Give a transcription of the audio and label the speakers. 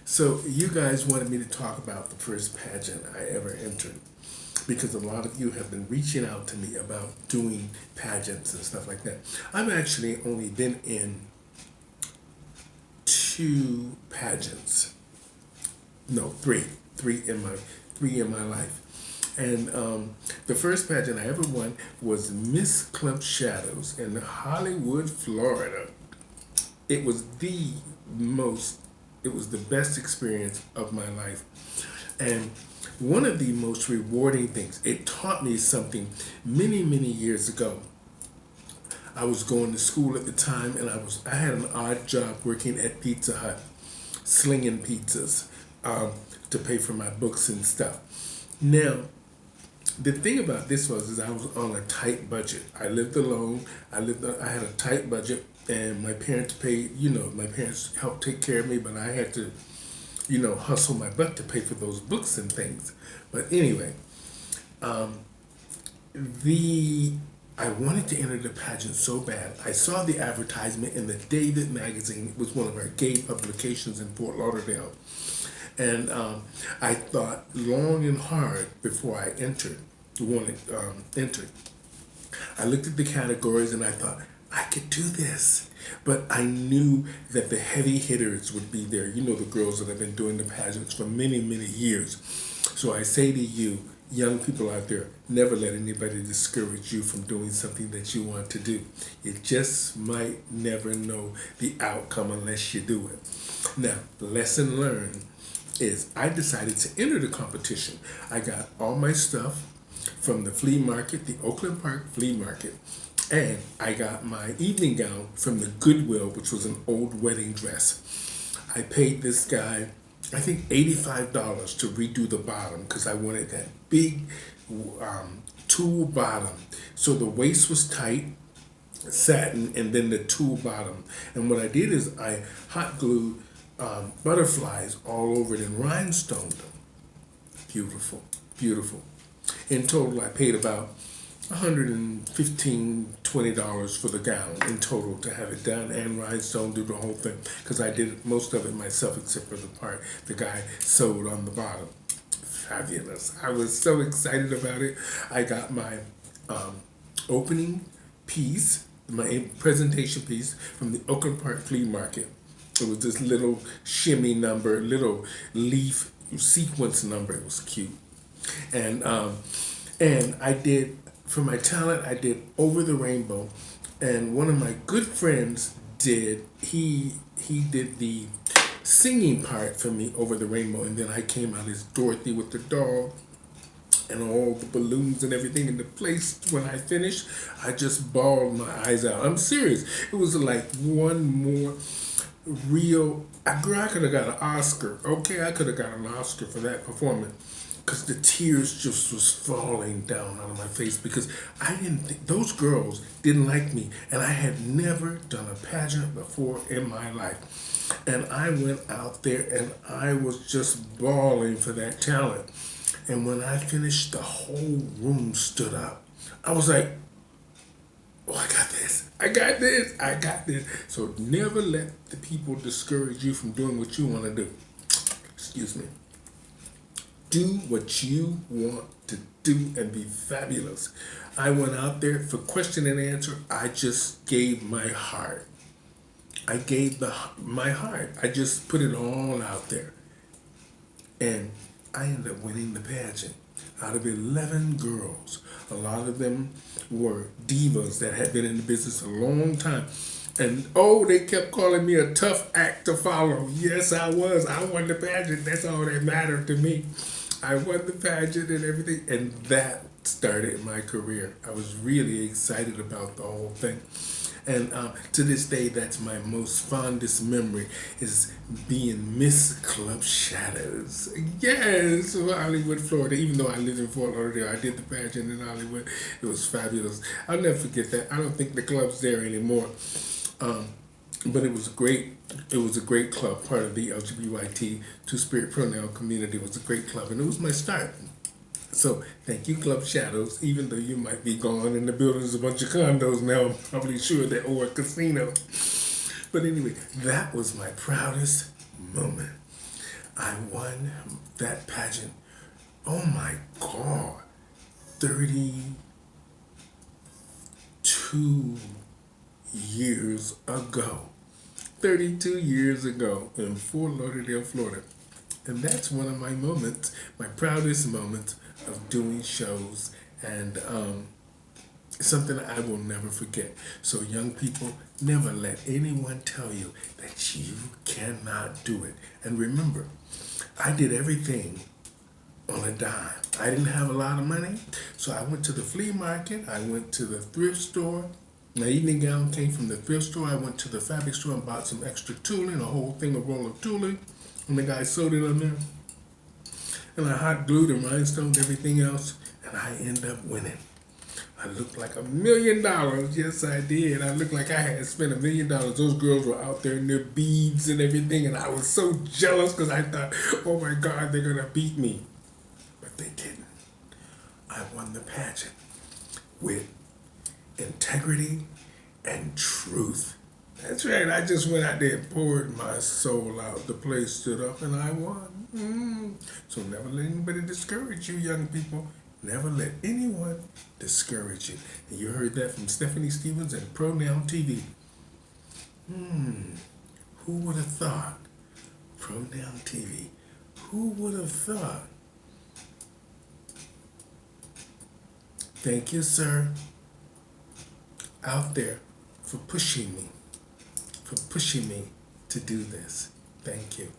Speaker 1: So you guys wanted me to talk about the first pageant I ever entered because a lot of you have been reaching out to me about doing pageants and stuff like that. I've actually only been in two pageants. No, three in my life. And the first pageant I ever won was Miss Club Shadows in Hollywood, Florida. It was the most, it was the best experience of my life. And one of the most rewarding things, it taught me something many years ago. I was going to school at the time and I had an odd job working at Pizza Hut, slinging pizzas to pay for my books and stuff. Now, the thing about this was is I was on a tight budget. I lived alone. I had a tight budget, and my parents paid. My parents helped take care of me, but I had to, hustle my butt to pay for those books and things. But anyway, the I wanted to enter the pageant so bad. I saw the advertisement in the David magazine. It was one of our gay publications in Fort Lauderdale. And I thought long and hard before I entered. I looked at the categories and I thought, I could do this. But I knew that the heavy hitters would be there. You know, the girls that have been doing the pageants for many years. So I say to you, young people out there, never let anybody discourage you from doing something that you want to do. You just might never know the outcome unless you do it. Now, lesson learned is I decided to enter the competition. I got all my stuff from the flea market, the Oakland Park flea market, and I got my evening gown from the Goodwill, which was an old wedding dress. I paid this guy, I think $85 to redo the bottom because I wanted that big tulle bottom. So the waist was tight, satin, and then the tulle bottom. And what I did is I hot glued butterflies all over it and rhinestoned them. Beautiful, beautiful. In total, I paid about $115-$20 for the gown in total to have it done and rhinestone, do the whole thing, because I did most of it myself except for the part the guy sewed on the bottom. Fabulous. I was so excited about it. I got my opening piece, my presentation piece from the Oakland Park Flea Market. It was this little shimmy number, little leaf sequence number. It was cute. And I did, for my talent, I did Over the Rainbow. And one of my good friends he did the singing part for me, Over the Rainbow. And then I came out as Dorothy with the dog and all the balloons and everything in the place. When I finished, I just bawled my eyes out. I'm serious. It was like one more real. I could have got an Oscar. Okay, I could have got an Oscar for that performance because the tears just was falling down out of my face because I didn't think those girls didn't like me, and I had never done a pageant before in my life. And I went out there and I was just bawling for that talent. And when I finished, the whole room stood up. I was like, oh, I got this. I got this. I got this. So never let the people discourage you from doing what you want to do. Excuse me. Do what you want to do and be fabulous. I went out there for question and answer. I just gave my heart. I gave my heart. I just put it all out there. And I ended up winning the pageant. Out of 11 girls, a lot of them were divas that had been in the business a long time. And they kept calling me a tough act to follow. Yes, I was. I won the pageant. That's all that mattered to me. I won the pageant and everything. And that started my career. I was really excited about the whole thing. And to this day, that's my most fondest memory is being Miss Club Shadows. Yes, Hollywood, Florida. Even though I lived in Fort Lauderdale, I did the pageant in Hollywood. It was fabulous. I'll never forget that. I don't think the club's there anymore. But it was great. It was a great club, part of the LGBT Two-Spirit pronoun community. It was a great club, and it was my start. So thank you, Club Shadows, even though you might be gone and the building's a bunch of condos now, I'm probably sure that, or a casino. But anyway, that was my proudest moment. I won that pageant. Oh my God, 32 years ago. 32 years ago in Fort Lauderdale, Florida. And that's one of my moments, my proudest moments of doing shows, and something I will never forget. So young people, never let anyone tell you that you cannot do it. And remember, I did everything on a dime. I didn't have a lot of money, so I went to the flea market, I went to the thrift store. My evening gown came from the thrift store. I went to the fabric store and bought some extra tooling, a whole thing, a roll of tooling, and the guy sewed it on there. And I hot glued and rhinestoned everything else, and I ended up winning. I looked like $1 million. Yes, I did. I looked like I had spent $1 million. Those girls were out there in their beads and everything, and I was so jealous because I thought, oh my God, they're gonna beat me. But they didn't. I won the pageant with integrity and truth. That's right. I just went out there and poured my soul out. The place stood up and I won. So never let anybody discourage you, young people. Never let anyone discourage you. And you heard that from Stephanie Stevens and Pronoun TV. Who would have thought? Pronoun TV. Who would have thought? Thank you, sir, out there for pushing me to do this. Thank you.